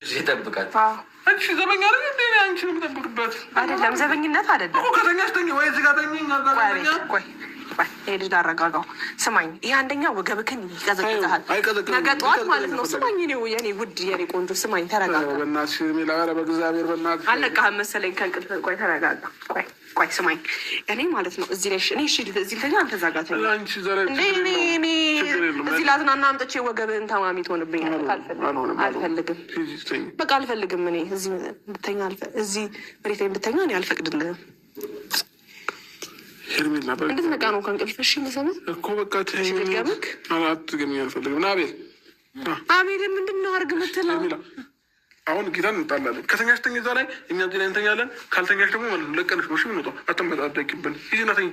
ይጠብቃል። አንቺ ዘበኛ አይደል እንዴ? አንቺን የምጠብቅበት አይደለም፣ ዘበኝነት አይደለም እኮ። ከተኛሽ ተኝ ወይ እዚህ ጋር ተኝ። ቆይ ይሄ ልጅ አረጋጋው። ስማኝ፣ ይሄ አንደኛ ወገብክን ይቀዘቅዝሃል። ነገ ጠዋት ማለት ነው። ስማኝ፣ የኔ ውድ የኔ ቆንጆ ስማኝ፣ ተረጋጋ በእናትሽ። ሜላ በእግዚአብሔር በእናትሽ አለቃህም መሰለኝ ከእንቅልፍ። ቆይ ተረጋጋ። ቆይ ስማኝ፣ እኔ ማለት ነው እዚህ ላይ እኔ እዚህ ተኛ፣ አንተ እዛ ጋር ተኛ። እኔ እዚህ ላዝናና አምጥቼ ወገብህን ተማሚ ትሆንብኛል። አልፈልግም፣ በቃ አልፈልግም። እኔ እዚህ እንድተኛ እዚህ መሬት ላይ እንድተኛ እኔ አልፈቅድልህም። እንድትነቃ ነው ከእንቅልፍ። እሺ መሰለህ እኮ በቃ ተገምክ አትገኝ። አልፈልግም። አቤል ምንድን ነው አድርግ የምትለው? አሁን ጌታን እንጣላለን። ከተኛሽ ተኝ፣ እዛ ላይ እኛ እዚህ ላይ እንተኛለን። ካልተኛሽ ደግሞ ማለት ነው ለቀንሽ ነው። እሺ ምን ወጣ አትመጣደቂብን። ሂጂና ተኝ፣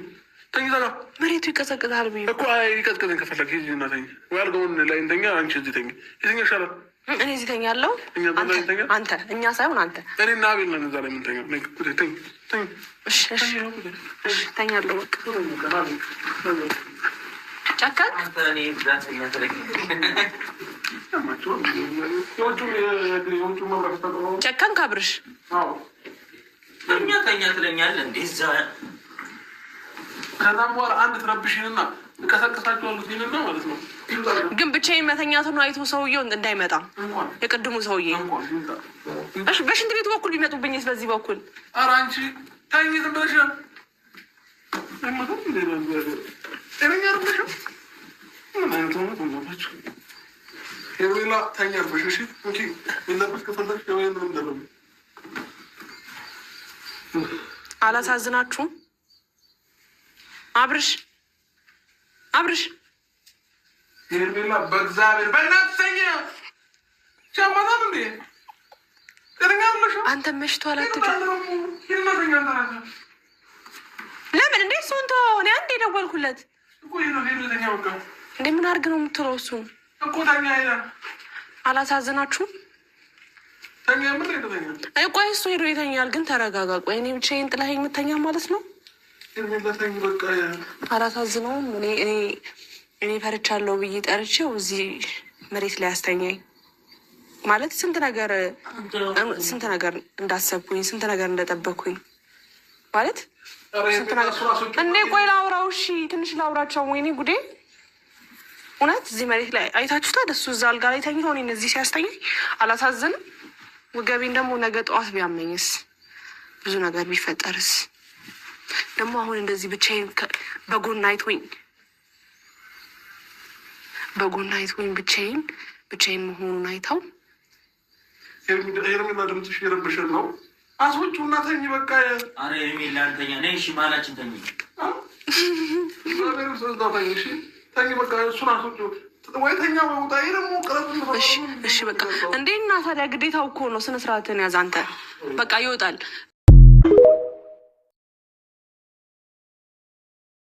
ተኝ። እዛ ጋር መሬቱ ይቀዘቅዛል ብዬ እኮ ይቀዝቅዘኝ ከፈለግ ሂጂና ተኝ። ወይ አልጋውን ላይ እንተኛ፣ አንቺ እዚህ ተኝ። የትኛው ይሻላል? እኔ እዚህ ተኛለሁ። አንተ እኛ ሳይሆን አንተ እኔና አቤል ነን እዛ ላይ የምንተኛው። ተኝ፣ ተኝ። እሺ ተኛለሁ። ጨካክ ጨካን ካብርሽ ተኛ ትለኛለህ እንዴ? እዛ ከዛም በኋላ አንድ ትረብሽንና እቀሰቅሳቸዋለሁ ሲልና ማለት ነው። ግን ብቻዬን መተኛቱን አይቶ ሰውየው እንዳይመጣ የቅድሙ ሰውዬ በሽንት ቤቱ በኩል ቢመጡብኝስ? በዚህ በኩል ኧረ አንቺ ተኝ ዝም ብለሽ ሄርሜላ ተኛ አልኩሽ። እሺ ሚለበስ ከፈለግሽ እንደለም አላሳዝናችሁም? አብርሽ ሄርሜላ በእግዚአብሔር በእናትሽ ተኛ። ቻማታም እንዴ ተኛ ብለሽ አንተ መሽቷል። ለምን እንዴ? እሱን ተወው። እኔ አንዴ ደወልኩለት እንዴ። ምን አድርግ ነው የምትለው? እሱን እኮ ተኛ ይላል። አላሳዝናችሁም? ተኛ ምን ተኛ? ቆይ እሱ ሄዶ ይተኛል። ግን ተረጋጋ። ቆይ እኔ ብቻዬን ጥለኸኝ የምተኛ ማለት ነው? አላሳዝነውም? እኔ ፈርቻለሁ ብዬ ጠርቼው እዚህ መሬት ላይ አስተኛኝ ማለት ስንት ነገር እንዳሰብኩኝ ስንት ነገር እንደጠበኩኝ ማለት እንዴ። ቆይ ላውራው። እሺ ትንሽ ላውራቸው። ወይኔ ጉዴ! እውነት እዚህ መሬት ላይ አይታችሁታል? እሱ እዛ አልጋ ላይ ተኝቶ እኔን እዚህ ሲያስተኛኝ አላሳዝንም? ወገቤን ደግሞ ነገ ጠዋት ቢያመኝስ? ብዙ ነገር ቢፈጠርስ? ደግሞ አሁን እንደዚህ ብቻዬን በጎን አይቶኝ ብቻዬን መሆኑን አይተው ሄርሜላ ድምፅሽ የረብሽን ነው። አስወጪው እና ተኝ በቃ። አረ ሄርሜላ ተኛ ነይ። እሺ ማላችን ተኝ። ተኝ በቃ። እሱን አስወጪው ወይ ተኛ ወይ ውጣ። ይሄ ደግሞ ቀረብ። እሺ በቃ። እንዴ እና ታዲያ ግዴታው እኮ ነው። ስነ ስርዓትን ያዝ አንተ። በቃ ይወጣል።